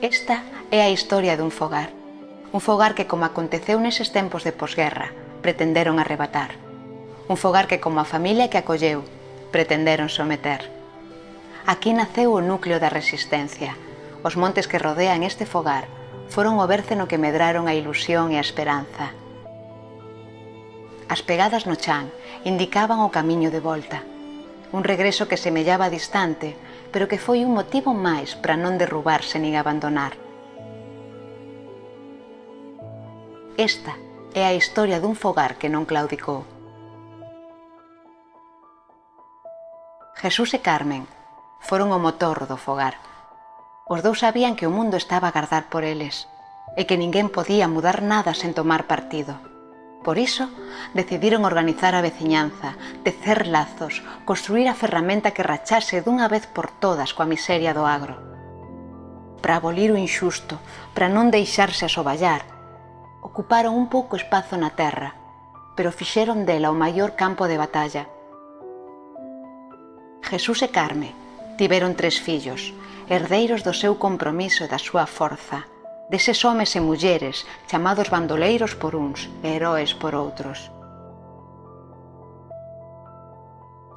Esta é a historia dun fogar. Un fogar que, como aconteceu neses tempos de posguerra, pretenderon arrebatar. Un fogar que, como a familia que acolleu, pretenderon someter. Aquí naceu o núcleo da resistencia. Os montes que rodean este fogar foron o berce no que medraron a ilusión e a esperanza. As pegadas no chan indicaban o camiño de volta. Un regreso que semellaba distante, pero que foi un motivo máis para non derrubarse nin abandonar. Esta é a historia dun fogar que non claudicou. Jesús e Carmen foron o motor do fogar. Os dous sabían que o mundo estaba a agardar por eles e que ninguén podía mudar nada sen tomar partido. Por iso, decidiron organizar a veciñanza, tecer lazos, construir a ferramenta que rachase dunha vez por todas coa miseria do agro. Para abolir o inxusto, para non deixarse asoballar, ocuparon un pouco espazo na terra, pero fixeron dela o maior campo de batalla. Jesús e Carme tiveron 3 fillos, herdeiros do seu compromiso e da súa forza, deses homes e mulleres chamados bandoleiros por uns e heróis por outros.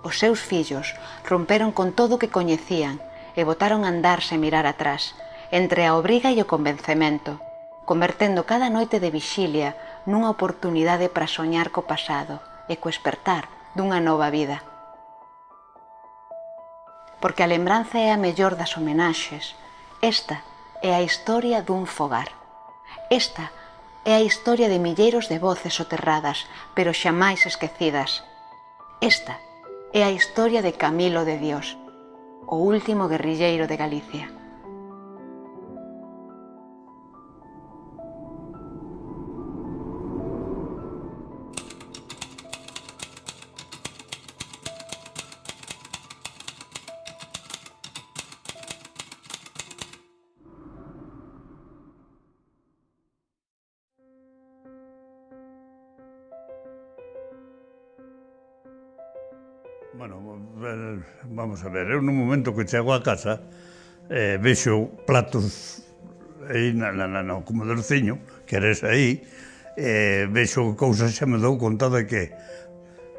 Os seus fillos romperon con todo o que coñecían e botaron a andar sen mirar atrás, entre a obriga e o convencemento, convertendo cada noite de vixilia nunha oportunidade para soñar co pasado e co espertar dunha nova vida. Porque a lembranza é a mellor das homenaxes. Esta é a historia dun fogar. Esta é a historia de milleiros de voces soterradas, pero xamais esquecidas. Esta é a historia de Camilo de Dios, o último guerrilleiro de Galicia. Bueno, vamos a ver, eu no momento que chego a casa vexo platos aí no comedorciño, que eres aí, vexo cousas, xa me dou conta de que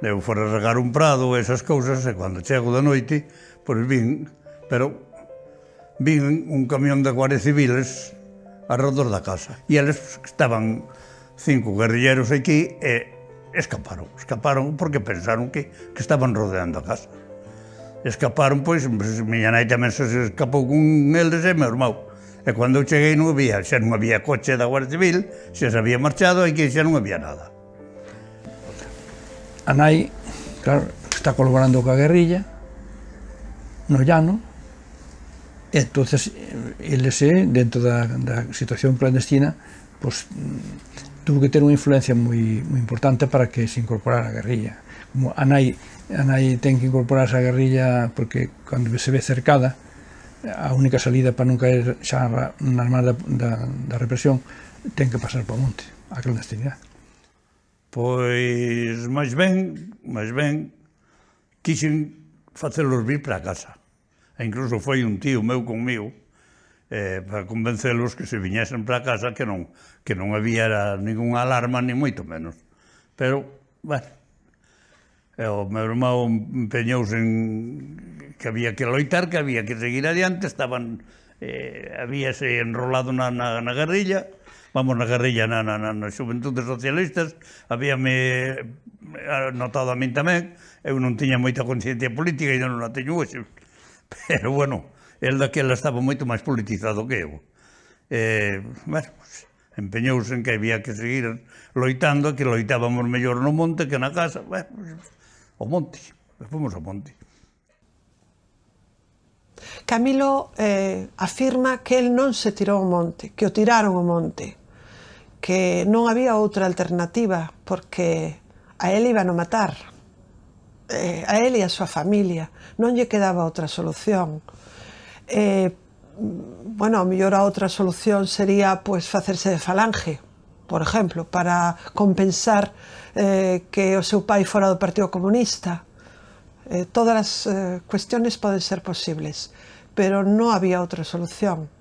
eu fora regar un prado e esas cousas, e cando chego da noite, pois vin un camión de guardias civiles alrededor da casa, e eles estaban 5 guerrilleros aquí e escaparon porque pensaron que estaban rodeando a casa. Escaparon, pois, miña nai tamén se escapou con eles e meu irmão. E cando eu cheguei xa non había coche da Guardia Civil, xa se había marchado e que xa non había nada. A nai, claro, está colaborando coa guerrilla no llano, e entonces eles, dentro da situación clandestina, pois tuvo que ter unha influencia moi importante para que se incorporara a guerrilla. Como a nai ten que incorporarse á guerrilla porque cando se ve cercada, a única salida para non caer xa nas mans da represión ten que pasar por monte, a clandestinidade. Pois, máis ben, quixen facelos vir para a casa. E incluso foi un tío meu conmigo, para convencelos que se viñesen para a casa, que non había ninguna alarma, ni moito menos. Pero, bueno, o meu irmão empeñouse en que había que loitar, que había que seguir adiante, habíase enrolado na guerrilla, na guerrilla, nas xuventudes socialistas, habíame notado a min tamén, eu non tiña moita conciencia política e non a teño hoxe, pero, bueno, el daquela estaba moito máis politizado que eu. Bueno, empeñouse en que había que seguir loitando, que loitábamos mellor no monte que na casa. Bueno, o monte, fomos ao monte. Camilo afirma que el non se tirou ao monte, que o tiraron ao monte, que non había outra alternativa, porque a él iban a matar, a él e a súa familia, non lle quedaba outra solución. Bueno, a mellor a outra solución sería pois facerse de falange, por exemplo, para compensar que o seu pai fora do Partido Comunista. Todas as cuestiones poden ser posibles, pero non había outra solución.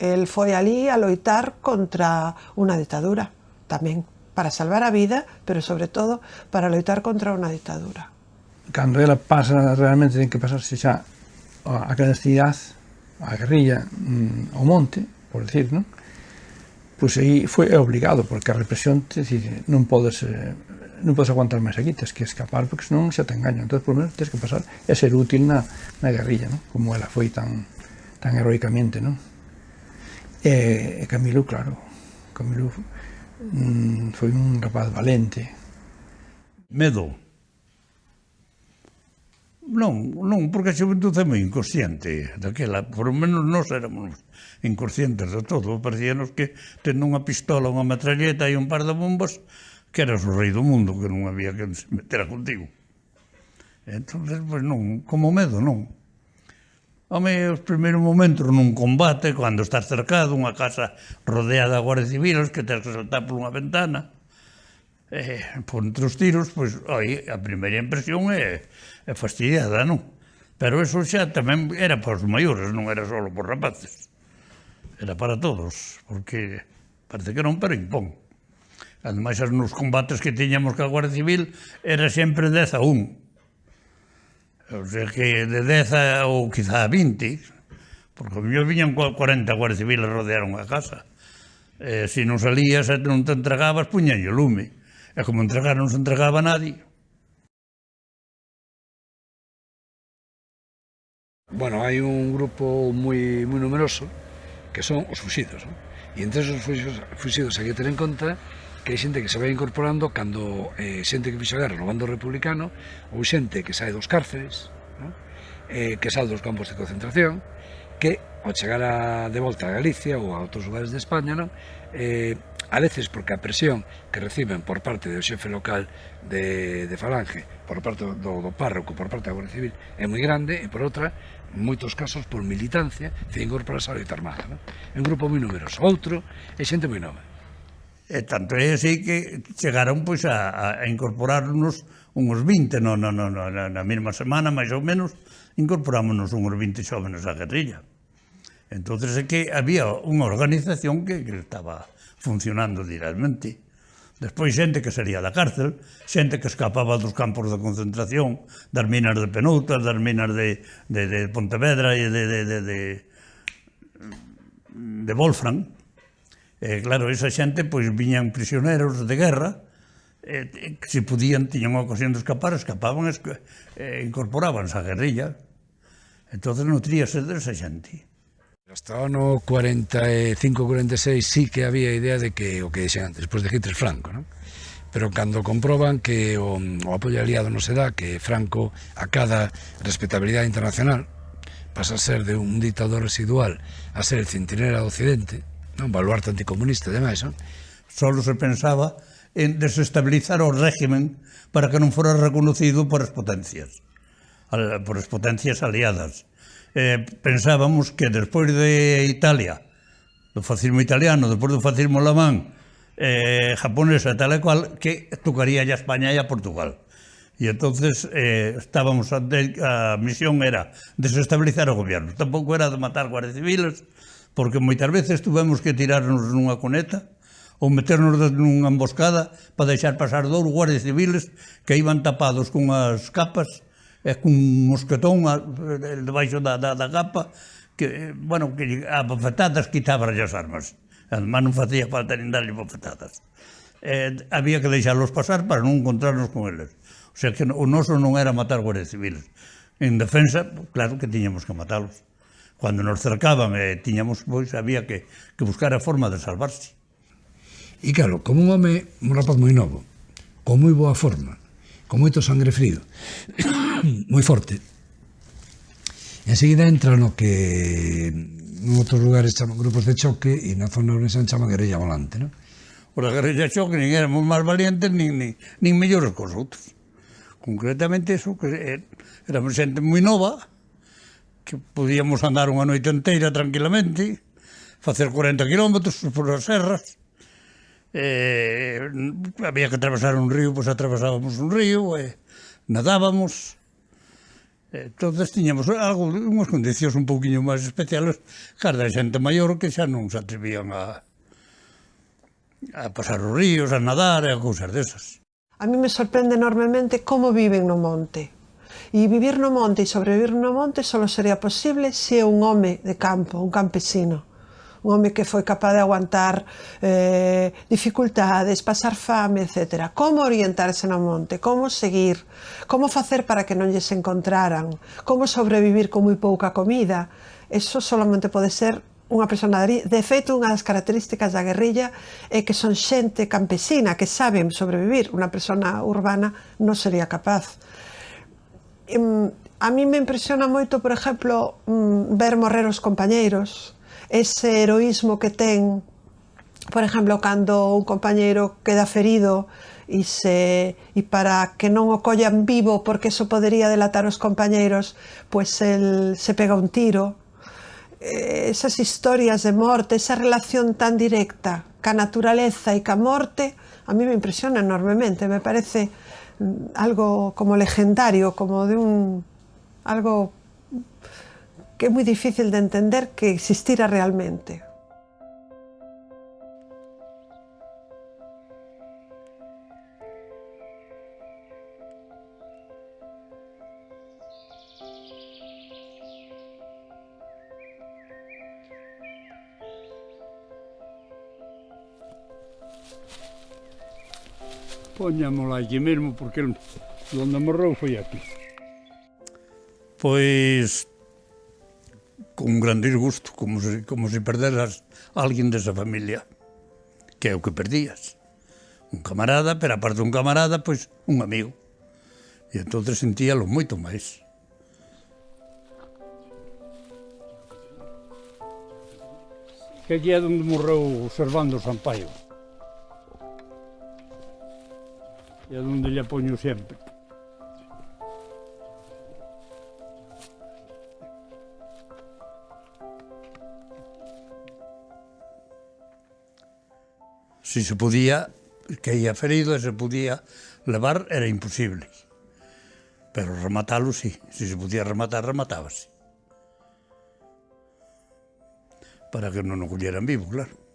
El foi ali a loitar contra unha ditadura, tamén para salvar a vida, pero sobre todo para loitar contra unha ditadura. Cando ela pasa, realmente ten que pasarse xa a clandestinidade, a guerrilla, ao monte, por decir, non? Pois aí foi obligado, porque a represión, non podes aguantar máis aquí, tens que escapar, porque senón xa te engañan. Entón, por lo menos, tens que pasar e ser útil na guerrilla, non? Como ela foi tan heroicamente, non? E Camilo, claro, Camilo foi un rapaz valente. Medo? Non, porque a xuventude é moi inconsciente daquela, por lo menos nós éramos inconscientes de todo, parecíanos que tendo unha pistola, unha metralleta e un par de bombas, que eras o rei do mundo, que non había que se metera contigo. Entón, pois non, como medo, non. Home, os primeiros momentos nun combate, cando estás cercado, unha casa rodeada de guardias civiles, que tens que saltar por unha ventana, por entre os tiros, pois, a primeira impresión é fastidiada, non? Pero eso xa tamén era para os maiores, non era só para os rapaces. Era para todos, porque parece que non, pero impón. Ademais, nos combates que tiñamos ca Guardia Civil, era sempre 10 a 1. O sea que de 10 ou quizá a 20, porque a mellor viñan 40 Guardia Civil e rodearon a casa. Se non salías e non te entregabas, puñan o lume. E como entregar non se entregaba a nadie. Bueno, hai un grupo moi numeroso que son os fuxidos, non? E entre esos fuxidos hai que ter en conta que hai xente que se vai incorporando cando xente que fixo a guerra no bando republicano ou xente que sae dos cárceres, non? Que sale dos campos de concentración, que ao chegar de volta a Galicia ou a outros lugares de España, non? A veces porque a presión que reciben por parte do xefe local de Falange, por parte do párroco, por parte da Guardia Civil, é moi grande, e por outra, en moitos casos, por militancia, se incorporase a loita armada, non? É un grupo moi numeroso. Outro é xente moi nova. E tanto é así que chegaron pois a incorporarnos uns 20, na mesma semana, máis ou menos, incorporámonos uns 20 xóvenes á guerrilla. Entonces é que había unha organización que estaba funcionando directamente. Despois xente que salía da cárcel, xente que escapaba dos campos de concentración, das minas de Penoutas, das minas de Pontevedra e de Wolfram. Claro, esa xente pois viñan prisioneros de guerra, que se podían, tiñan unha ocasión de escapar, escapaban e incorporábanse á guerrilla. Entón non tríase desa xente. Hasta o ano 45-46 sí que había idea de que o que dixen antes, despois de Hitler Franco, non? Pero cando comproban que o apoio aliado non se dá, que Franco a cada respetabilidade internacional pasa a ser de un dictador residual a ser el centinela do Occidente, un baluarte anticomunista e demais, non? Solo se pensaba en desestabilizar o régimen para que non fora reconocido por as potencias aliadas. Pensábamos que despois de Italia, do fascismo italiano, despois do fascismo alemán, japonés e tal e cual, que tocaría a España e a Portugal. E entonces a misión era desestabilizar o gobierno. Tampouco era de matar guardias civiles, porque moitas veces tuvemos que tirarnos nunha cuneta ou meternos nunha emboscada para deixar pasar 2 guardias civiles que iban tapados cunhas capas e cun mosquetón debaixo da capa, que, bueno, que a bofetadas quitaban as armas. Además non facía falta nin darlle bofetadas. Había que deixarlos pasar para non encontrarnos con eles. O sea que o noso non era matar guardias civiles. En defensa, claro que tiñamos que matalos. Cando nos cercaban tiñamos, pois, había que buscar a forma de salvarse. E claro, como un rapaz moi novo, con moi boa forma, con moito sangre frío, moi forte, enseguida entra no que en outros lugares chaman grupos de choque e na zona orense chaman guerrilla volante, non? Os da guerrilla de choque nin éramos máis valientes nin mellores que os outros. Concretamente eso, que éramos xente moi nova, que podíamos andar unha noite inteira tranquilamente, facer 40 kilómetros por as serras. Había que atravesar un río, pois atravesábamos un río, nadábamos. Entonces tiñamos unhas condicións un pouquiño máis especiales que as da xente maior que xa non se atrevían a pasar os ríos, a nadar e a cousas desas. A mí me sorprende enormemente como viven no monte. E vivir no monte e sobrevivir no monte só sería posible se é un home de campo, un campesino. Un home que foi capaz de aguantar dificultades, pasar fame, etc. Como orientarse no monte, como seguir, como facer para que non lles encontraran, como sobrevivir con moi pouca comida. Eso solamente pode ser unha persona. De feito, unha das características da guerrilla é que son xente campesina, que saben sobrevivir. Unha persona urbana non sería capaz. A mí me impresiona moito, por exemplo, ver morrer os compañeiros, ese heroísmo que ten, por exemplo, cando un compañeiro queda ferido e para que non o collan vivo, porque eso podería delatar os compañeiros, pois el se pega un tiro. Esas historias de morte, esa relación tan directa ca naturaleza e ca morte, a mí me impresiona enormemente, me parece algo como legendario, como de algo que é moi difícil de entender que existira realmente. Poñámola aquí mesmo, porque onde morreu foi aquí. Pois, con un gran disgusto, como se perderas a alguén desa familia, que é o que perdías. Un camarada, pero aparte de un camarada, pois, un amigo. E entonces sentíalo moito máis. Que aquí é onde morreu Servando Sampaio. E é onde lle poño sempre. Si se podía, que ia ferido e se podía levar, era imposible. Pero rematalo, sí. Si se podía rematar, rematábase. Para que non o colleran vivo, claro.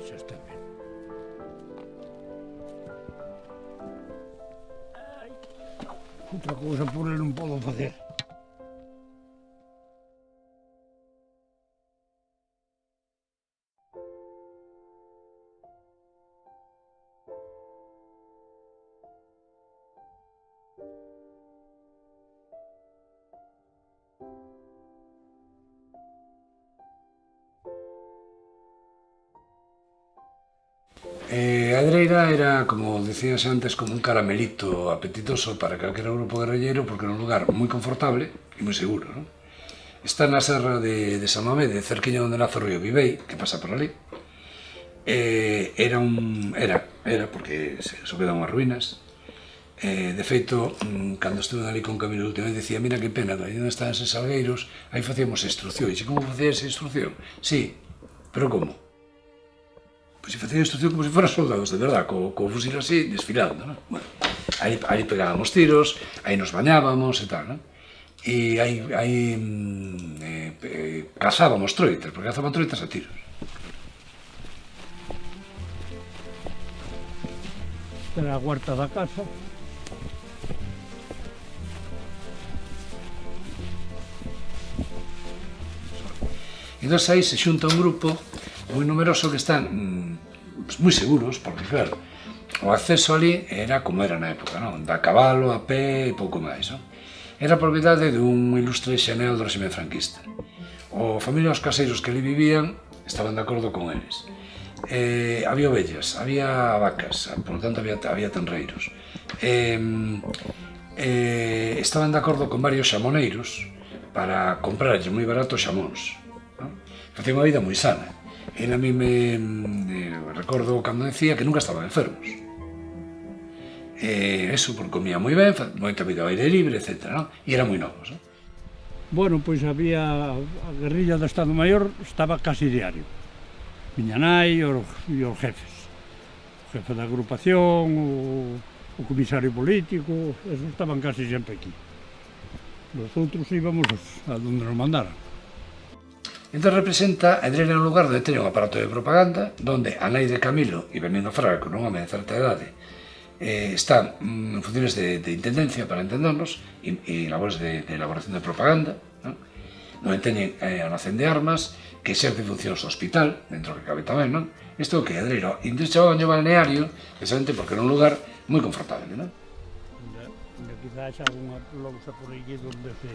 Xa está ben. Outra cousa por ele non podo facer. A Edreira era, como decías antes, como un caramelito apetitoso para calquera grupo guerrillero, porque era un lugar moi confortable e moi seguro, non? Está na serra de San Mamede, cerquiña onde nace o río Vivei, que pasa por ali. Era, porque só quedan unhas ruínas. De feito, cando estuve ali con Camilo última vez, decía, mira que pena, aí onde están eses salgueiros, aí facíamos instrucción. E como facía esa instrucción? Sí, pero como? Pois se facía instrucción como se foran soldados, de verdad, co fusil así, desfilando, non? Bueno, aí pegábamos tiros, aí nos bañábamos e tal, non? E aí cazábamos troitas, porque cazaban troitas a tiros. Esta era a huerta da casa. Entón aí se xunta un grupo moi numeroso que están moi seguros, porque claro, o acceso ali era como era na época, non? Da cabalo, a pé e pouco máis, non? Era propiedade dun ilustre xeneral do réxime franquista. O familia dos caseiros que ali vivían estaban de acordo con eles. Había ovellas, había vacas, por lo tanto había tenreiros. Estaban de acordo con varios xamoneiros para comprarlle moi baratos xamóns. facía unha vida moi sana. Ele a mí me recordo cando decía que nunca estaban enfermos. Eso, porque comía moi ben, moita vida ao aire libre, etc. Non? E eran moi novos. Non? Bueno, pois había a guerrilla do Estado Maior, estaba casi diario. Miña nai e os jefes. O jefe da agrupación, o comisario político, esos estaban casi sempre aquí. Los outros íbamos a donde nos mandaran. Entón representa a Edrena un lugar onde teña un aparato de propaganda, donde a nai de Camilo e Benigno Fraga, con un home de certa idade, están en funciones de intendencia, para entendernos, e labores de elaboración de propaganda, non? Donde teñen a Almacén de Armas, que exerce funcións do hospital, dentro que cabe tamén, non? Isto que é Edreiro, industria ao balneario, precisamente porque era un lugar moi confortable, non? Quizá xa unha lousa por aí donde se...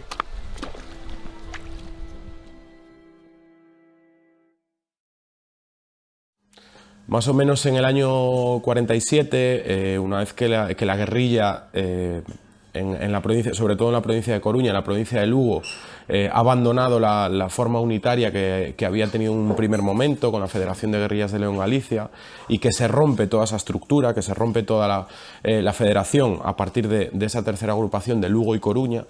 Más o menos en el año 47, una vez que la guerrilla en la provincia, sobre todo en la provincia de Coruña, en la provincia de Lugo, ha abandonado la forma unitaria que había tenido en un primer momento con la Federación de Guerrillas de León Galicia, y que se rompe toda esa estructura, que se rompe toda la federación a partir de esa tercera agrupación de Lugo y Coruña.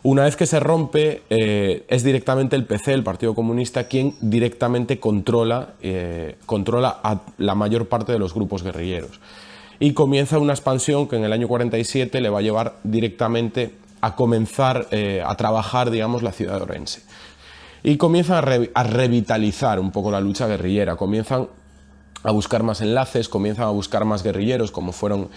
Una vez que se rompe, es directamente el PC, el Partido Comunista, quien directamente controla a la mayor parte de los grupos guerrilleros. Y comienza una expansión que en el año 47 le va a llevar directamente a comenzar a trabajar, digamos, la ciudad de Orense. Y comienzan a revitalizar un poco la lucha guerrillera, comienzan a buscar más enlaces, comienzan a buscar más guerrilleros, como fueron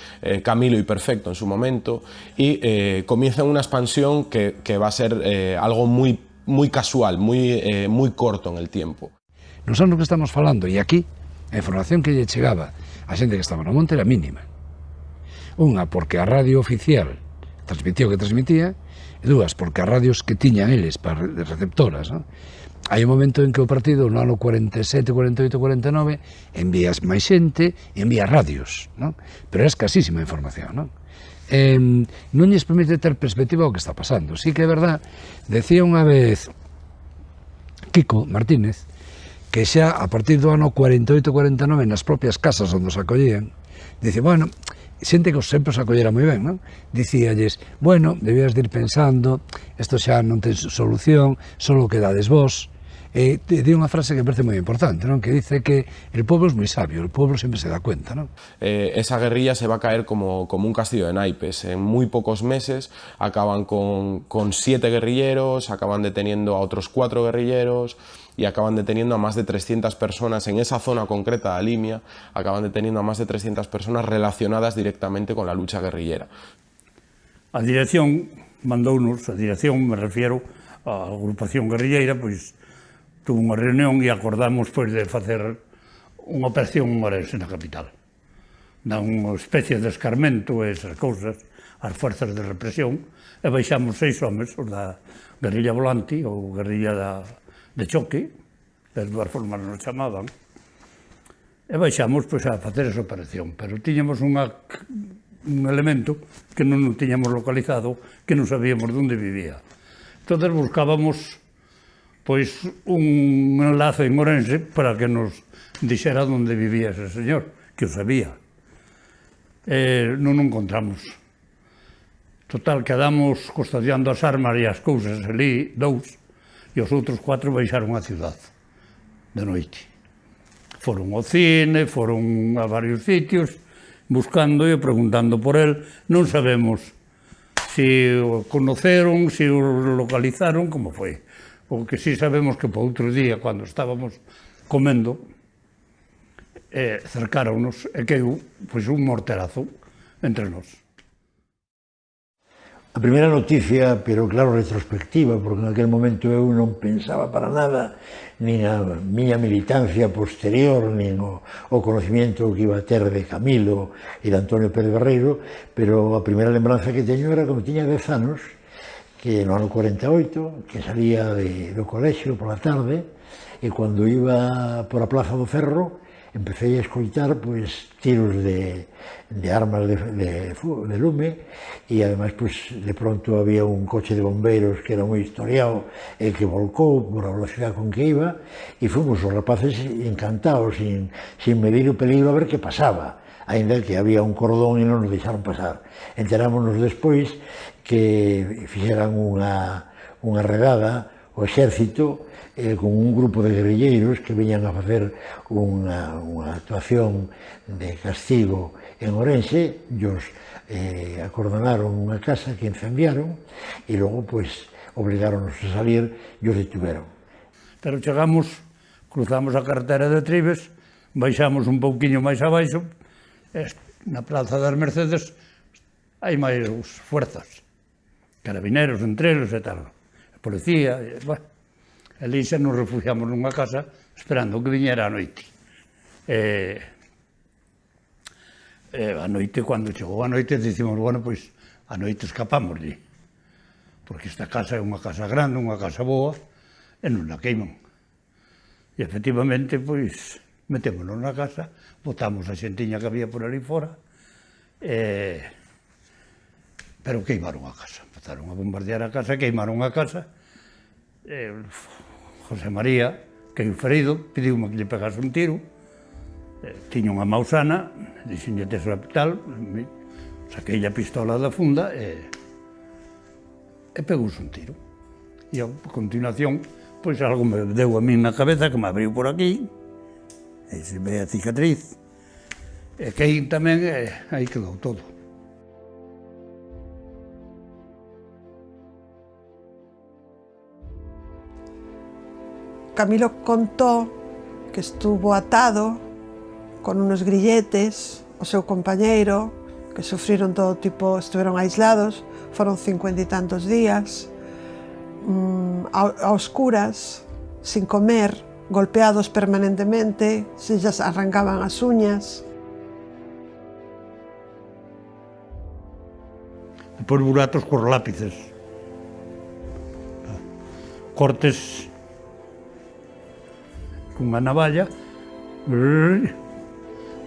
Camilo y Perfecto en su momento, y comienzan una expansión que va a ser algo muy casual, muy corto en el tiempo. Nos anos que estamos falando, e aquí, a información que lle chegaba a xente que estaba no monte era mínima. Unha, porque a radio oficial transmitía o que transmitía, e dúas, porque as radios que tiñan eles para receptoras, non? Hai un momento en que o partido, no ano 47, 48, 49, envías máis xente e envía radios, non? Pero é escasísima a información, non? Non lles permite ter perspectiva o que está pasando. Sí que é verdad, decía unha vez Kiko Martínez, que xa a partir do ano 48-49 nas propias casas onde os acollían, dice, bueno, xente que sempre os acollera moi ben, non? Dicíalles, bueno, debías de ir pensando, isto xa non ten solución, solo quedades vos. Di unha frase que me parece moi importante, non? Que dice que el pueblo es moi sabio, el pueblo sempre se dá cuenta, non? Esa guerrilla se va a caer como un castillo de naipes. En muy pocos meses acaban con 7 guerrilleros, acaban deteniendo a otros 4 guerrilleros y acaban deteniendo a más de 300 personas en esa zona concreta de Alimia, acaban deteniendo a más de 300 personas relacionadas directamente con la lucha guerrillera. A dirección mandounos, a dirección, me refiero á agrupación guerrilleira, pois tuvo unha reunión e acordamos pois de facer unha operación en Orense na capital. Dan unha especie de escarmento e esas cousas ás fuerzas de represión e baixamos 6 homes, os da guerrilla volante ou guerrilla de choque, das dúas formas nos chamaban, e baixamos pois, a facer esa operación, pero tiñamos un elemento que non o tiñamos localizado, que non sabíamos onde vivía. Entón buscábamos pois un enlace en Orense para que nos dixera onde vivía ese señor, que o sabía. Non o encontramos. Total, quedamos custodiando as armas e as cousas ali, 2, e os outros 4 baixaron á ciudad, de noite. Foron ao cine, foron a varios sitios, buscando e preguntando por él. Non sabemos se o conoceron, se o localizaron, como foi. O que sí sabemos que por outro día, cando estábamos comendo, cercáronos e quedou pois, un morterazo entre nós. A primeira noticia, pero claro, retrospectiva, porque en aquel momento eu non pensaba para nada, nin a miña militancia posterior, nin o conocimiento que iba a ter de Camilo e de Antonio Pérez Barreiro, pero a primeira lembranza que teño era como tiña 10 anos, que no ano 48, que salía do colexio pola tarde, e cando iba por a Plaza do Ferro, empecé a escoitar pois, tiros de armas de lume e ademais pois, de pronto había un coche de bombeiros que era moi historiado e que volcou por a velocidade con que iba e fomos os rapaces encantados sin medir o peligro a ver que pasaba, aínda que había un cordón e non nos deixaron pasar. Enterámonos despois que fixeran unha redada o exército con un grupo de guerrilleros que viñan a facer unha actuación de castigo en Ourense, ellos acordonaron unha casa que incendiaron e logo pois obrigáronos a salir e os detuveron. Pero chegamos, cruzamos a carretera de Tribes, baixamos un pouquiño máis abaixo, na Praza das Mercedes hai máis fuerzas, carabineros entre eles e tal, a policía, bueno. Ali xa nos refugiamos nunha casa esperando que viñera a noite. A noite, cando chegou a noite, dicimos, bueno, pois, a noite escapámoslle. Porque esta casa é unha casa grande, unha casa boa, e non la queiman. E, efectivamente, pois, metémonos na casa, botamos a xentiña que había por ali fora, pero queimaron a casa. Empezaron a bombardear a casa, queimaron a casa, José María, que é ferido, pediume que lle pegase un tiro, tiña unha mausana, dixenlle tes o hospital, saquei a pistola da funda e pegouse un tiro. E a continuación, pois algo me deu a min na cabeza, que me abriu por aquí, e se ve a cicatriz, e que aí tamén, aí quedou todo. Camilo contó que estuvo atado con unos grilletes, o seu compañeiro, que sufriron todo tipo, estiveron aislados, foron 50 e tantos días, a oscuras, sin comer, golpeados permanentemente, se lles arrancaban as uñas. Depois buratos cos lápices, cortes cunha navalla,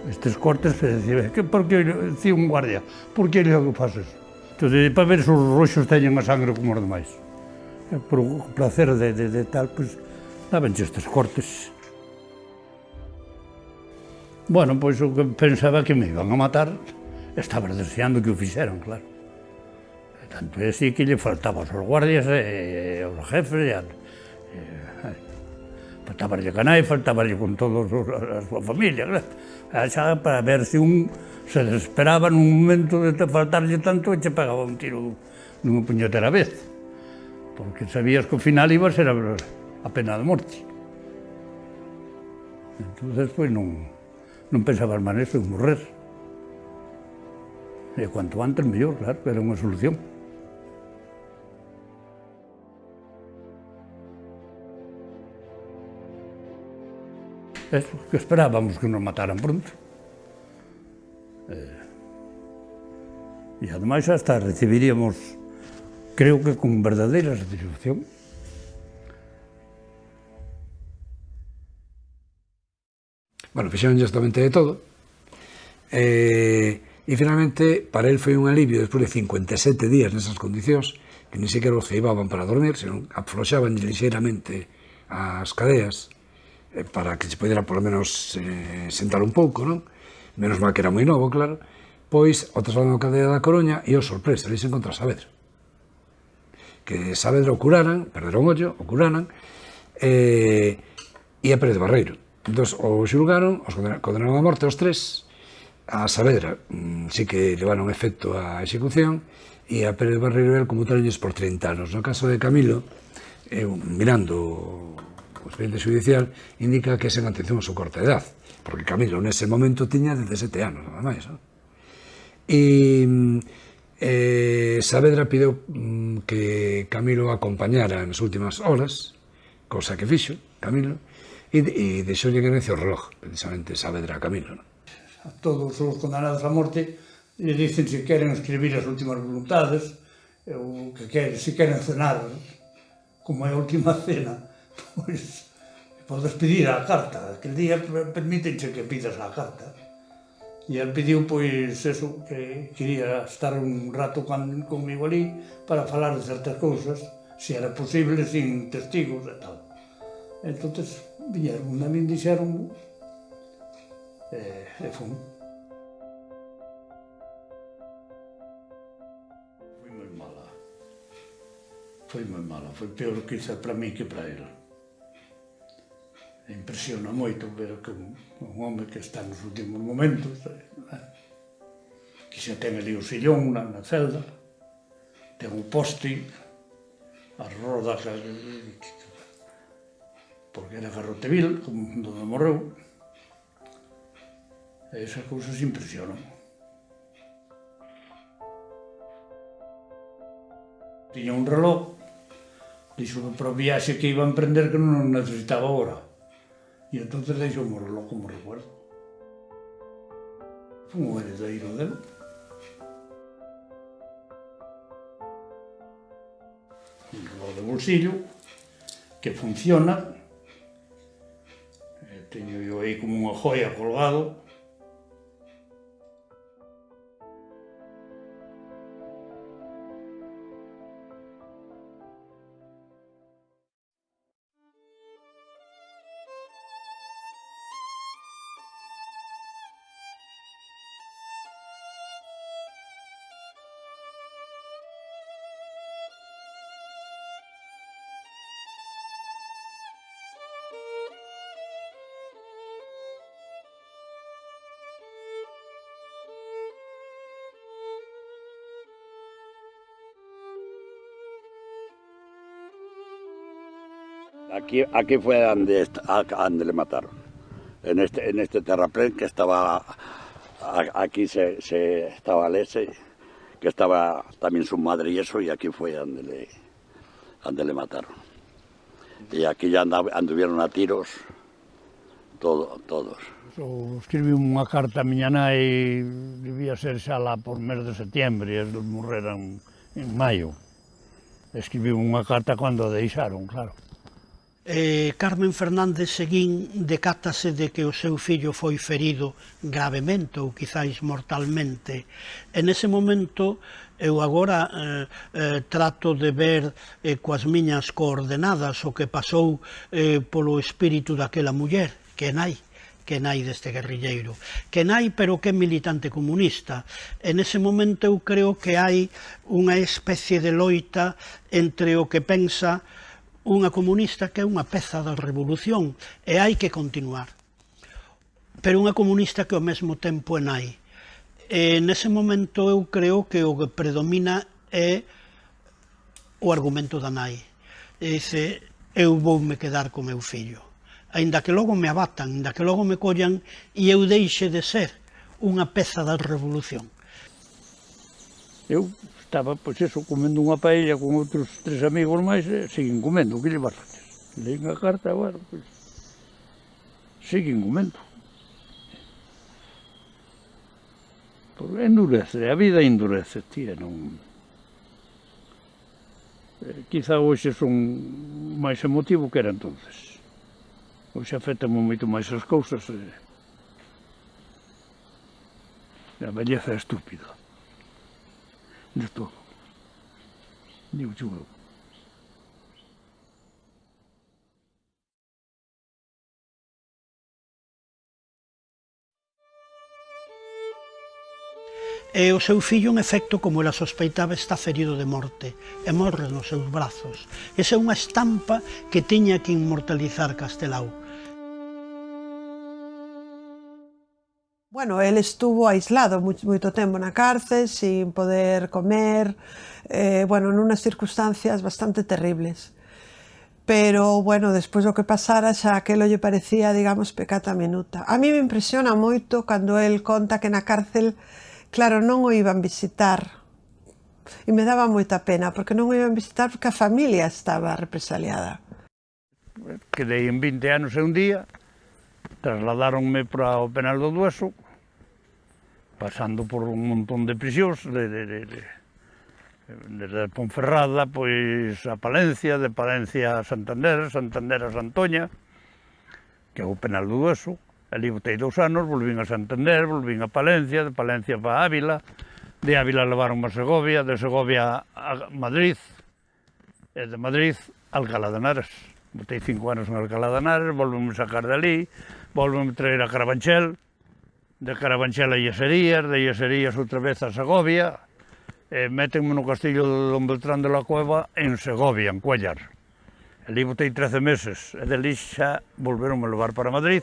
estes cortes, por que dicía un guardia, por que o que fases? Entón, para ver se os roxos teñen a sangre como os demais. Por o placer de tal, pois, dabanche estes cortes. Bueno, pois o que pensaba que me iban a matar, estaba deseando que o fixeran, claro. Tanto é así que lle faltaba aos guardias e aos jefes, faltabarlle canai, faltabarlle con toda a súa familia, claro. Xa para ver se un se desesperaba nun momento de faltarlle tanto e che pegaba un tiro nunha puñetera vez. Porque sabías que ao final iba a ser a pena de morte. Entón, pois, non pensabas máis neso, en morrer. E cuanto antes, mellor, claro, era unha solución. Eso, que esperábamos que nos mataran pronto. E ademais hasta recibiríamos, creo que con verdadeira satisfacción. Bueno, fixeron justamente de todo. E finalmente, para él foi un alivio despois de 57 días nesas condicións, que ni sequera o ceibaban para dormir, senón afloxaban lixeiramente as cadeas, para que se pudera polo menos sentar un pouco, non? Menos mal que era moi novo, claro. Pois, o trasladan á cadea da Coruña e, sorpresa, ali se encontra Saavedra. Que Saavedra o curaran, perderon ollo, o curaran, e a Pérez Barreiro. Entón, o xulgaron, os condenaron a morte os tres. A Saavedra sí que levaron efecto a execución, e a Pérez Barreiro era conmutarolles por 30 anos. No caso de Camilo, mirando o expediente judicial, indica que é sen atención a súa corta edad, porque Camilo nese momento tiña 17 anos, nada máis. E Saavedra pideu que Camilo acompañara nas últimas horas, cosa que fixo Camilo, e deixoulle en herencia o reloj, precisamente Saavedra a Camilo. A todos os condenados a morte lle dicen se queren escribir as últimas voluntades, ou que se queren cenar, como é a última cena. Pois, podes pedir a carta, aquel día permítenche que pidas a carta. E el pediu, pois, eso, que quería estar un rato comigo ali para falar de certas cousas, se era posible, sin testigos e tal. Entonces, viñeron a min, dixeron, e fun. Foi moi mala. Foi moi mala, foi peor quizá para mí que para ele. Impresiona moito ver que un home que está nos últimos momentos, que xa ten ali o sillón na celda, ten un poste, as rodas, porque era garrotevil, onde morreu, e esas cousas impresionan. Tiña un reloj, dixo que para o viaxe que iba a emprender que non necesitaba hora. E entonces deixou o reloj como recuerdo. Fue un heredeiro dele. Un reloj de bolsillo que funciona. Teño eu aí como unha joia colgado. Aquí fue donde le mataron, en este terraplén que estaba, aquí se estaba Lese, que estaba también su madre y eso, y aquí fue donde le mataron. Y aquí ya anduvieron a tiros, todos. Escribí unha carta a miña nai, debía ser xa lá por mes de setembro, e eles morreran en maio. Escribí unha carta cando a deixaron, claro. Carmen Fernández Seguín decátase de que o seu fillo foi ferido gravemente ou quizáis mortalmente. En ese momento eu agora trato de ver coas miñas coordenadas o que pasou polo espírito daquela muller, que é nai deste guerrilleiro, que nai pero que é militante comunista. En ese momento eu creo que hai unha especie de loita entre o que pensa unha comunista que é unha peza da revolución e hai que continuar, pero unha comunista que ao mesmo tempo é nai. Nese momento eu creo que o que predomina é o argumento da nai. Dice, eu voume quedar co meu fillo, aínda que logo me abatan, aínda que logo me collan e eu deixe de ser unha peza da revolución. Eu estaba, pois eso, comendo unha paella con outros 3 amigos máis, e siguen comendo, que lle vas a facer? Leín a carta, bueno, pois, siguen comendo. Porque endurece, a vida endurece, tía, non... Quizá hoxe son máis emotivo que era entonces. Hoxe afectame moito máis as cousas, a belleza é estúpida. De todo. Digo eu. E o seu fillo, en efecto, como ela sospeitaba, está ferido de morte e morre nos seus brazos. Esa é unha estampa que tiña que inmortalizar Castelao. Bueno, él estuvo aislado moito tempo na cárcel, sin poder comer, bueno, nunas circunstancias bastante terribles. Pero, bueno, despois do que pasara, xa aquelo lle parecía, digamos, pecata minuta. A mí me impresiona moito cando él conta que na cárcel, claro, non o iban visitar. E me daba moita pena, porque non o iban visitar porque a familia estaba represaliada. Quedei en 20 anos e un día, trasladáronme para o penal do Dueso, pasando por un montón de prisións, desde Ponferrada, pois a Palencia, de Palencia a Santander, Santander a Santoña, que é o penal do Dueso. Ali botei 2 anos, volvín a Santander, volvín a Palencia, de Palencia para Ávila, de Ávila levaron a Segovia, de Segovia a Madrid, e de Madrid a Alcalá de Henares. Botei 5 anos en Alcalá de Henares, volvemos a sacar de ali, volvemos a traer a Carabanchel, de Carabanchel a Yeserías, de Yeserías outra vez a Segovia, e métenme no castillo de Don Beltrán de la Cueva en Segovia, en Cuéllar. Ali botei 13 meses, e dali xa volveron a levar para Madrid,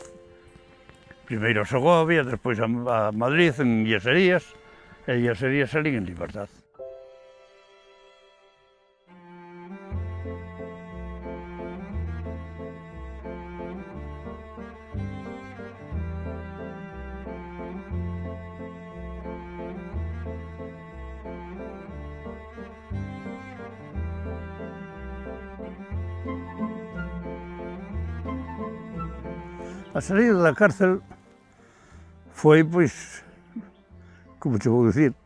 primeiro a Segovia, despois a Madrid, en Yeserías, e Yeserías salín en libertad. A saída da cárcel foi, pois, como te vou dicir,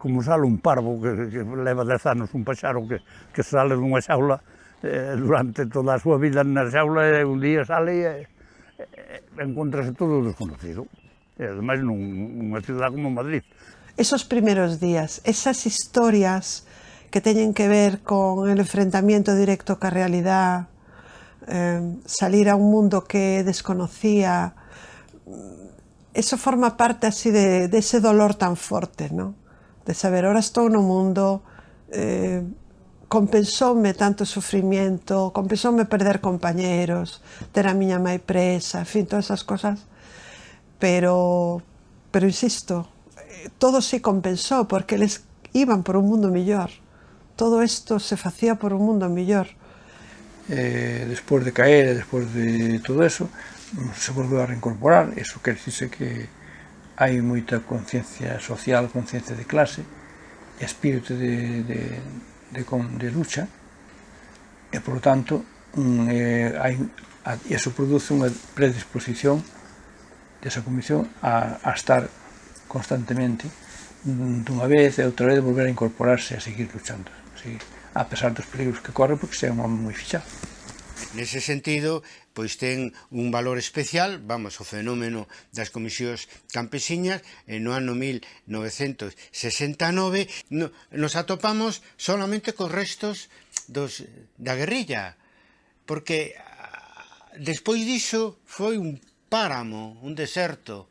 como sale un parvo que leva 10 anos, un paxaro que sale dunha xaula durante toda a súa vida na xaula e un día sale e encontrase todo desconocido. E ademais nunha cidade como Madrid. Esos primeros días, esas historias que teñen que ver con el enfrentamiento directo ca realidad, salir a un mundo que desconocía, eso forma parte así de ese dolor tan forte, ¿no? De saber, ahora estou no mundo, compensoume tanto sufrimiento, compensoume perder compañeros, ter a miña mãe presa, en fin, todas esas cosas, pero insisto, todo se compensou porque eles iban por un mundo mellor, todo isto se facía por un mundo mellor. Despois de caer, despois de todo eso, se volveu a reincorporar. Eso quer dicirse que hai moita conciencia social, conciencia de clase, espírito de lucha, e, por lo tanto, eso produce unha predisposición desa comisión a estar constantemente dunha vez e outra vez volver a incorporarse a seguir luchando, a pesar dos peligros que corre, porque é un home moi fichado. Nese sentido, pois ten un valor especial, vamos, o fenómeno das comisións campesiñas, no ano 1969 nos atopamos solamente cos restos da guerrilla, porque despois diso foi un páramo, un deserto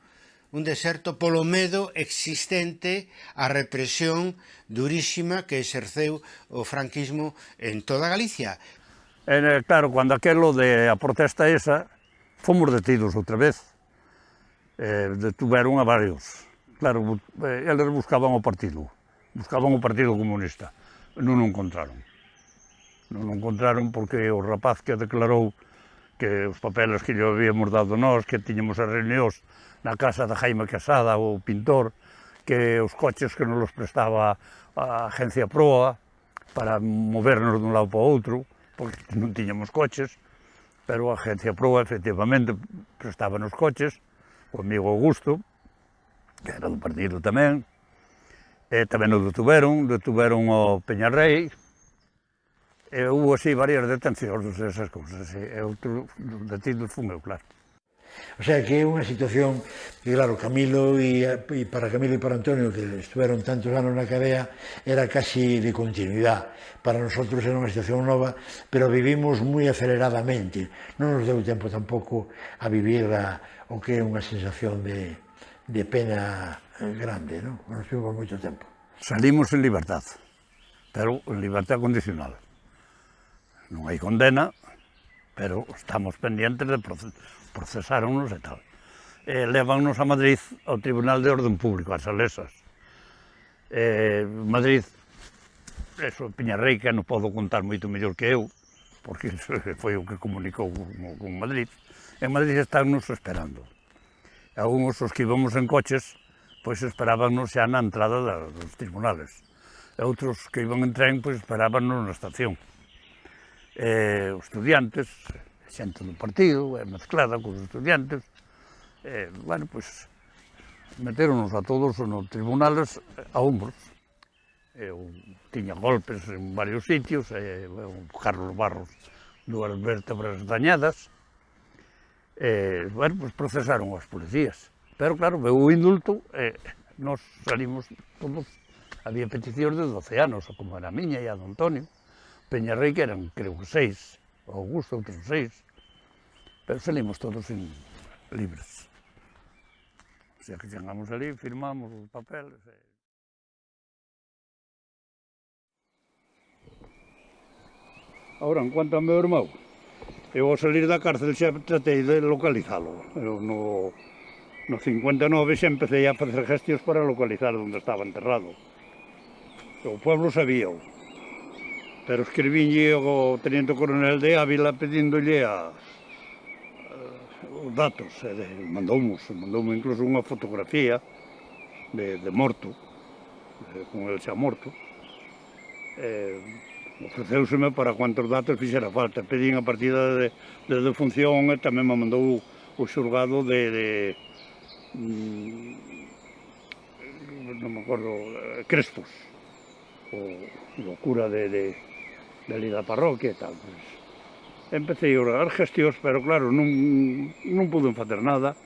polo medo existente á represión durísima que exerceu o franquismo en toda Galicia. Claro, cando aquelo de a protesta esa, fomos detidos outra vez. Detuveron a varios. Claro, eles buscaban o Partido Comunista. Non o encontraron. Non o encontraron porque o rapaz que declarou que os papeles que lle habíamos dado nós, que tiñamos as reunións na casa de Jaime Casada, o pintor, que os coches que nos los prestaba a agencia Proa para movernos dun lado para o outro, porque non tiñamos coches, pero a agencia Proa efectivamente prestaba nos coches, o amigo Augusto, que era do partido tamén, e tamén o detuveron o Peñarrey, e houve así varias detencións desas cousas, e outro detido fun eu, claro. O sea que é unha situación que, claro, Camilo e para Antonio, que estuveron tantos anos na cadea, era casi de continuidade. Para nosotros era unha situación nova, pero vivimos moi aceleradamente. Non nos deu tempo tampouco a vivir o que é unha sensación de pena grande, non? Non nos vivimos moito tempo. Salimos en libertad, pero en libertad condicional. Non hai condena, pero estamos pendientes de procesáronos e tal. Levannos a Madrid ao Tribunal de Orden Público, as Salesas. Madrid, eso, Peñarrey, que non podo contar moito mellor que eu, porque foi o que comunicou con Madrid. En Madrid estános esperando. Algunos os que íbamos en coches, pois esperábanos xa na entrada dos tribunales. E outros que iban en tren, pois esperábanos na estación. Os estudiantes, xente do partido, mezclada cos estudiantes, bueno, pois, meteronos a todos nos tribunales a hombros. Eu tiña golpes en varios sitios, Carlos Barros, 2 vértebras dañadas, Bueno, pues procesaron aos policías. Pero claro, veu o indulto e nos salimos todos. Había peticións de 12 anos, como era a miña e a do Antonio. Peñarrei que eran, creo que 6, Augusto outros 6. Pero salimos todos libres. O sea que chegamos ali, firmamos os papeles. Ahora, en cuanto ao meu irmão, eu ao salir da cárcel xa tratei de localizalo. Eu no 59 xa empecé a facer gestións para localizar onde estaba enterrado. O pueblo sabíao, pero escribínlle ao teniente coronel de Ávila pedíndolle os datos. Mandoume incluso unha fotografía de morto, con el xa morto. Ofreceuseme para cuantos datos fixera falta. Pedín a partida de defunción e tamén me mandou o xulgado non me acordo, Crespos, o cura de ali da parroquia e tal. Empecé a orar gestións, pero claro, non pude facer nada,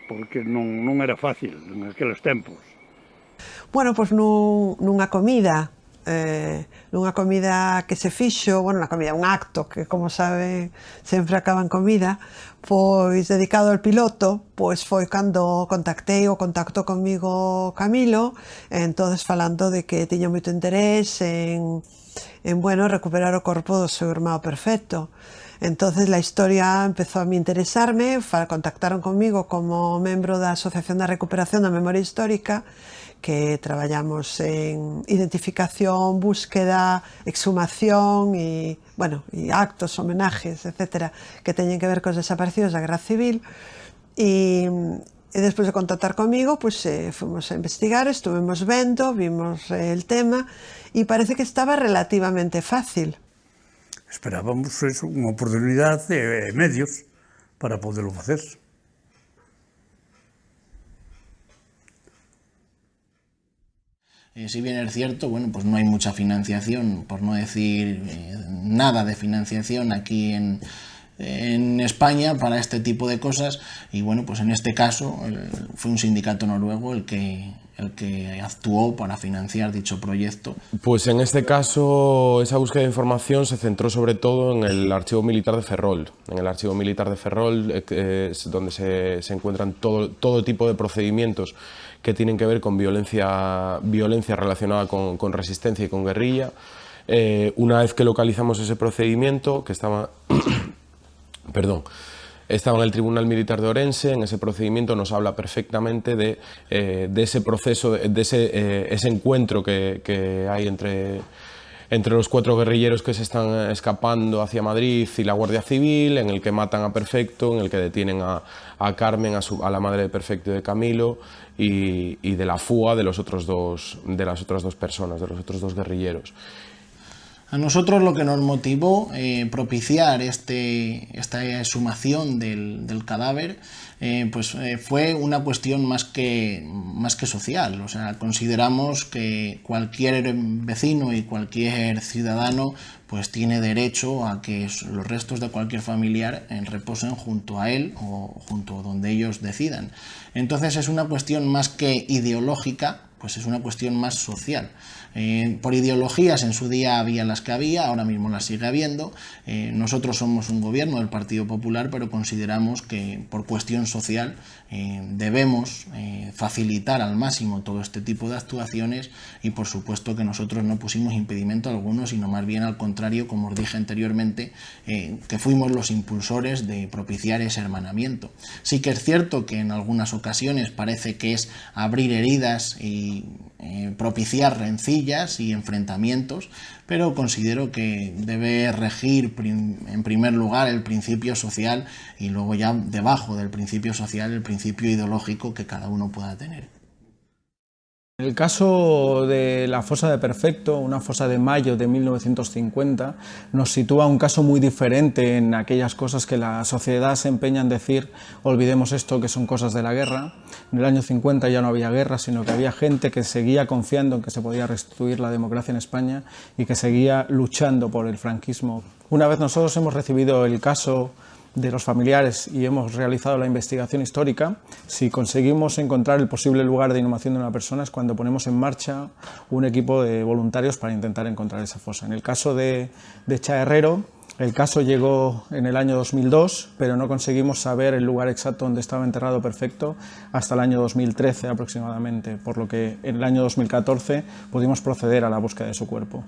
porque non era fácil en aqueles tempos. Bueno, pois nunha comida que se fixo, bueno, unha comida, un acto que, como sabe, sempre acaba en comida, pois dedicado ao piloto, pois foi cando contactou comigo Camilo, entonces falando de que tiña moito interés en bueno, recuperar o corpo do seu irmão perfecto. Entonces la historia empezou a me interesarme, contactaron comigo como membro da Asociación da Recuperación da Memoria Histórica, que traballamos en identificación, búsqueda, exhumación e, bueno, e actos, homenajes, etcétera, que teñen que ver cos desaparecidos da Guerra Civil. E despois de contactar comigo, pues, fomos a investigar, estuvemos vendo, vimos el tema e parece que estaba relativamente fácil. Esperábamos unha oportunidade e medios para poderlo facer. Si bien es cierto, bueno, pues no hay mucha financiación, por no decir nada de financiación aquí en España para este tipo de cosas, y bueno, pues en este caso fue un sindicato noruego el que actuó para financiar dicho proyecto. Pues en este caso esa búsqueda de información se centró sobre todo en el Archivo Militar de Ferrol. En el Archivo Militar de Ferrol es donde se encuentran todo tipo de procedimientos que tienen que ver con violencia relacionada con resistencia y con guerrilla. Una vez que localizamos ese procedimiento, que estaba en el Tribunal Militar de Orense, en ese procedimiento nos habla perfectamente de ese proceso, de ese encuentro que hay entre los 4 guerrilleros que se están escapando hacia Madrid y la Guardia Civil, en el que matan a Perfecto, en el que detienen a Carmen, a la madre de Perfecto y de Camilo, y de la fuga de las otras dos personas, de los otros 2 guerrilleros. A nosotros lo que nos motivó propiciar esta exhumación del cadáver fue una cuestión más que social. O sea, consideramos que cualquier vecino y cualquier ciudadano pues tiene derecho a que los restos de cualquier familiar reposen junto a él o junto a donde ellos decidan. Entonces es una cuestión más que ideológica, pues es una cuestión más social. Por ideologías en su día había las que había, ahora mismo las sigue habiendo. Nosotros somos un gobierno del Partido Popular, pero consideramos que por cuestión social debemos facilitar al máximo todo este tipo de actuaciones, y por supuesto que nosotros no pusimos impedimento alguno, sino más bien al contrario, como os dije anteriormente, que fuimos los impulsores de propiciar ese hermanamiento. Sí que es cierto que en algunas ocasiones parece que es abrir heridas y propiciar rencillas y enfrentamientos, pero considero que debe regir en primer lugar el principio social y luego ya debajo del principio social el principio ideológico que cada uno pueda tener. El caso de la fosa de Perfecto, una fosa de mayo de 1950, nos sitúa un caso muy diferente en aquellas cosas que la sociedad se empeña en decir, olvidemos esto, que son cosas de la guerra. En el año 50 ya no había guerra, sino que había gente que seguía confiando en que se podía restituir la democracia en España y que seguía luchando por el franquismo. Una vez nosotros hemos recibido el caso de los familiares y hemos realizado la investigación histórica, si conseguimos encontrar el posible lugar de inhumación de una persona es cuando ponemos en marcha un equipo de voluntarios para intentar encontrar esa fosa. En el caso de Cha Herrero, el caso llegó en el año 2002, pero no conseguimos saber el lugar exacto donde estaba enterrado Perfecto hasta el año 2013 aproximadamente, por lo que en el año 2014 pudimos proceder a la búsqueda de su cuerpo.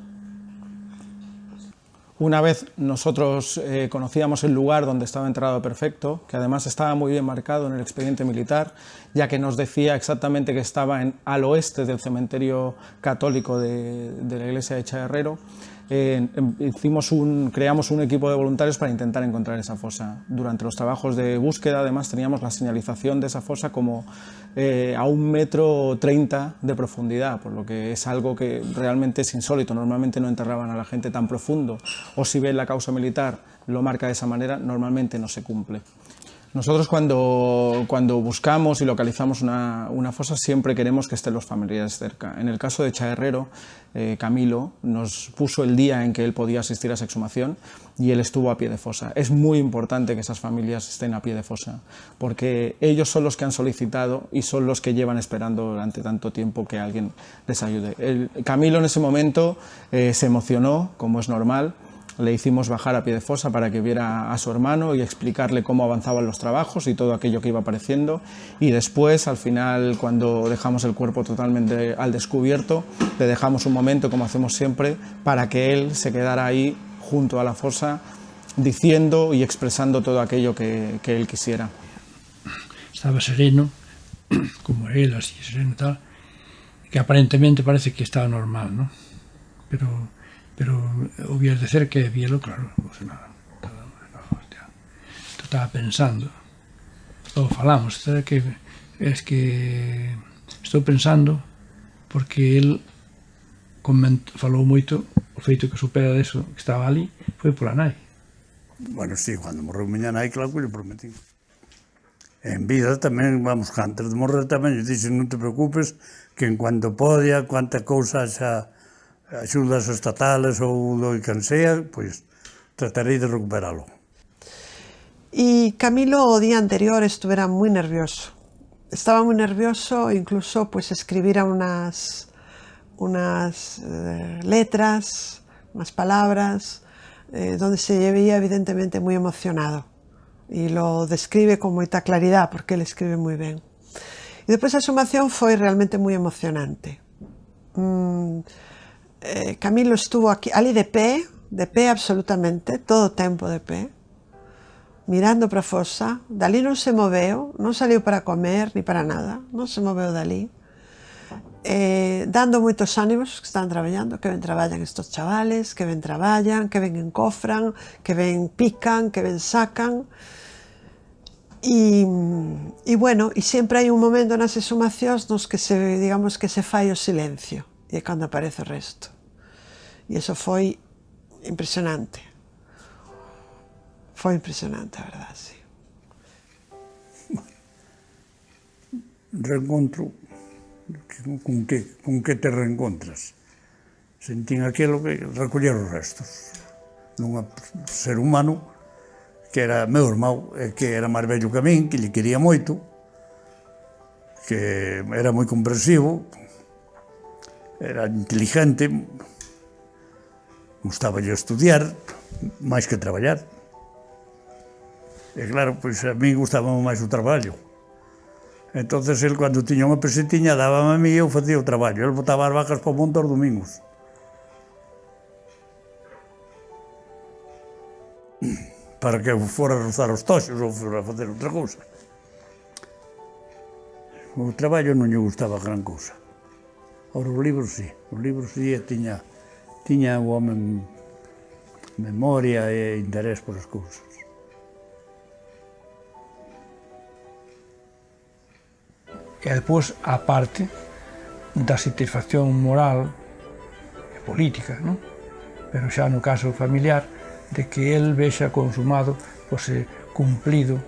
Una vez nosotros conocíamos el lugar donde estaba enterrado Perfecto, que además estaba muy bien marcado en el expediente militar, ya que nos decía exactamente que estaba al oeste del cementerio católico de la iglesia de Cha Herrero, creamos un equipo de voluntarios para intentar encontrar esa fosa. Durante los trabajos de búsqueda, además, teníamos la señalización de esa fosa como a 1,30 metros de profundidad, por lo que es algo que realmente es insólito. Normalmente no enterraban a la gente tan profundo, o si ven la causa militar lo marca de esa manera, normalmente no se cumple. Nosotros cuando buscamos y localizamos una fosa siempre queremos que estén los familiares cerca. En el caso de Cha Herrero, Camilo nos puso el día en que él podía asistir a esa exhumación y él estuvo a pie de fosa. Es muy importante que esas familias estén a pie de fosa porque ellos son los que han solicitado y son los que llevan esperando durante tanto tiempo que alguien les ayude. Camilo en ese momento se emocionó, como es normal. Le hicimos bajar a pie de fosa para que viera a su hermano y explicarle cómo avanzaban los trabajos y todo aquello que iba apareciendo. Y después, al final, cuando dejamos el cuerpo totalmente al descubierto, le dejamos un momento, como hacemos siempre, para que él se quedara ahí junto a la fosa, diciendo y expresando todo aquello que él quisiera. Estaba sereno, como él, así sereno y tal, que aparentemente parece que estaba normal, ¿no? Pero hubiera de ser que vielo, claro, pues nada, estaba pensando, logo falamos, es que estou pensando, porque el falou moito o feito que supera deso, que estaba ali, foi pola nai. Bueno, sí, cando morreu miña nai, claro que lle prometí. En vida tamén, vamos, antes de morrer tamén, lle dixen, non te preocupes, que en cuanto podia, cuanta cousa xa axudas estatales ou do que sea, pois tratarei de recuperalo. Y Camilo o día anterior estuvera muy nervioso. Estaba muy nervioso, incluso pues escribir unas letras, unas palabras, donde se veía evidentemente muy emocionado. Y lo describe con moita claridad, porque él escribe muy bien. Y después a exhumación foi realmente muy emocionante. Camilo estuvo ali de pé absolutamente, todo o tempo de pé, mirando para a fosa, dali non se moveu, non saliu para comer ni para nada, non se moveu dali, dando moitos ánimos que están traballando, que ben traballan estos chavales, que ben traballan, que ben encofran, que ben pican, que ben sacan, e bueno, e sempre hai un momento nas exhumacións nos que digamos que se fai o silencio, e é cando aparece o resto. E iso foi impresionante. Foi impresionante, a verdade, sí. Reencontro, con que te reencontras? Sentín aquilo que recoller os restos dun ser humano que era meu irmão, que era máis vello que a min, que lle quería moito, que era moi comprensivo, era inteligente, gustaballe estudiar, máis que traballar. E claro, pois a mí gustaba máis o traballo. Entonces, el, cando tiña unha pesetiña, dábame a mí e eu facía o traballo. El botaba as vacas para o monte os domingos. Para que eu fora a rozar os toxos ou fora a facer outra cousa. O traballo non lle gustaba gran cousa. Ora, os libros sí, tiña o home memoria e interés por as cousas. E depois, a parte da satisfacción moral e política, non? Pero xa no caso familiar, de que el vexa consumado, pois, cumplido,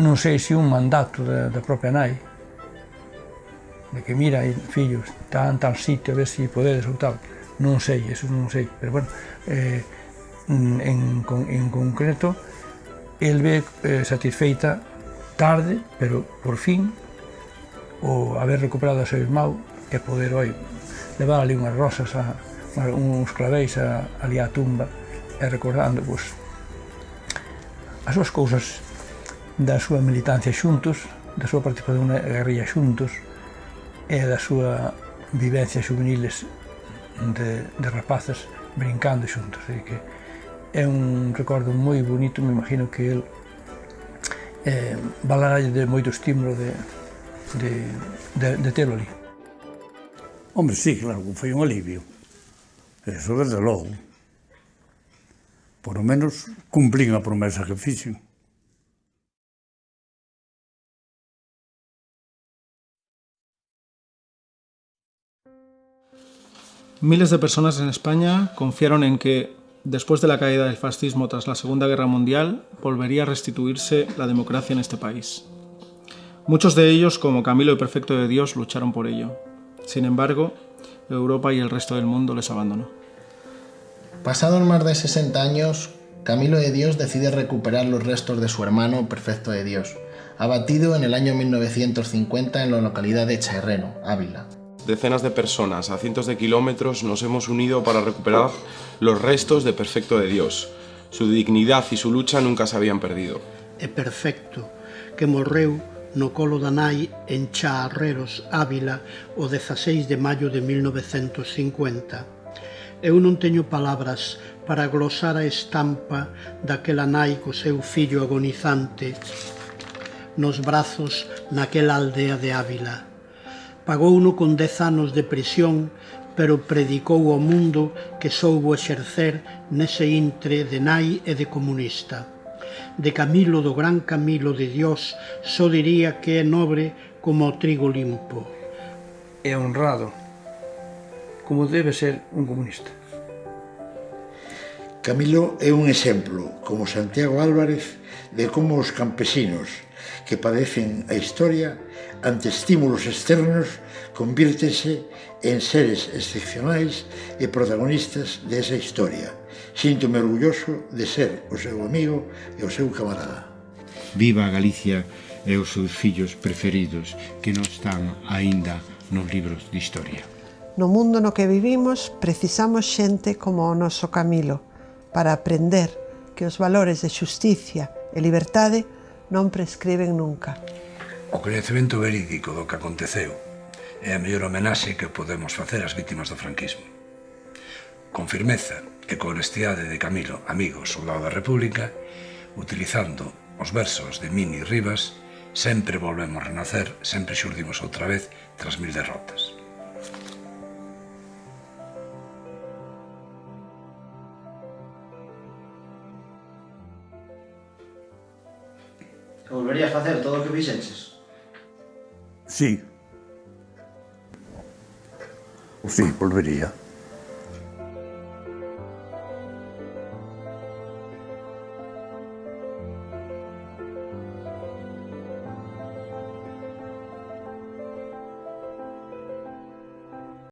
non sei se un mandato da propia nai, de que mira, fillos, está en tal sitio, a ver se podedes ou tal, non sei, eso non sei, pero bueno, en concreto, el ve satisfeita tarde, pero por fin, o haber recuperado a seu irmão e poder levar ali unhas rosas, uns clavéis ali á tumba e recordando as súas cousas da súa militancia xuntos, da súa participación na guerrilla xuntos e da súa vivencia juveniles de rapazes brincando xuntos. É un recordo moi bonito, me imagino que el valaralle de moito estímulo de telo ali. Hombre, sí, claro, foi un alivio. Eso desde logo. Por lo menos cumplín a promesa que fixen. Miles de personas en España confiaron en que, después de la caída del fascismo tras la Segunda Guerra Mundial, volvería a restituirse la democracia en este país. Muchos de ellos, como Camilo y Perfecto de Dios, lucharon por ello. Sin embargo, Europa y el resto del mundo les abandonó. Pasados más de 60 años, Camilo de Dios decide recuperar los restos de su hermano Perfecto de Dios, abatido en el año 1950 en la localidad de Chairreno, Ávila. Decenas de personas a cientos de kilómetros nos hemos unido para recuperar los restos de Perfecto de Dios. Su dignidad y su lucha nunca se habían perdido. E Perfecto, que morreu no colo da nai en Chaarreros, Ávila, o 16 de maio de 1950. Eu non teño palabras para glosar a estampa daquela nai co seu fillo agonizante nos brazos naquela aldea de Ávila. Pagouno con 10 anos de prisión, pero predicou ao mundo que soubo exercer nese intre de nai e de comunista. De Camilo, do gran Camilo de Dios, só diría que é nobre como o trigo limpo. É honrado, como debe ser un comunista. Camilo é un exemplo, como Santiago Álvarez, de como os campesinos que padecen a historia ante estímulos externos convírtense en seres excepcionais e protagonistas desa historia. Síntome orgulloso de ser o seu amigo e o seu camarada. Viva Galicia e os seus fillos preferidos que non están aínda nos libros de historia. No mundo no que vivimos precisamos xente como o noso Camilo para aprender que os valores de xusticia e liberdade non prescriben nunca. O coñecemento verídico do que aconteceu é a mellor homenaxe que podemos facer ás vítimas do franquismo. Con firmeza e con honestidade de Camilo, amigo, soldado da República, utilizando os versos de Mini Rivas, sempre volvemos a renacer, sempre xurdimos outra vez tras 1000 derrotas. Volverías a facer todo o que fixeches? Sí. Sí, volvería.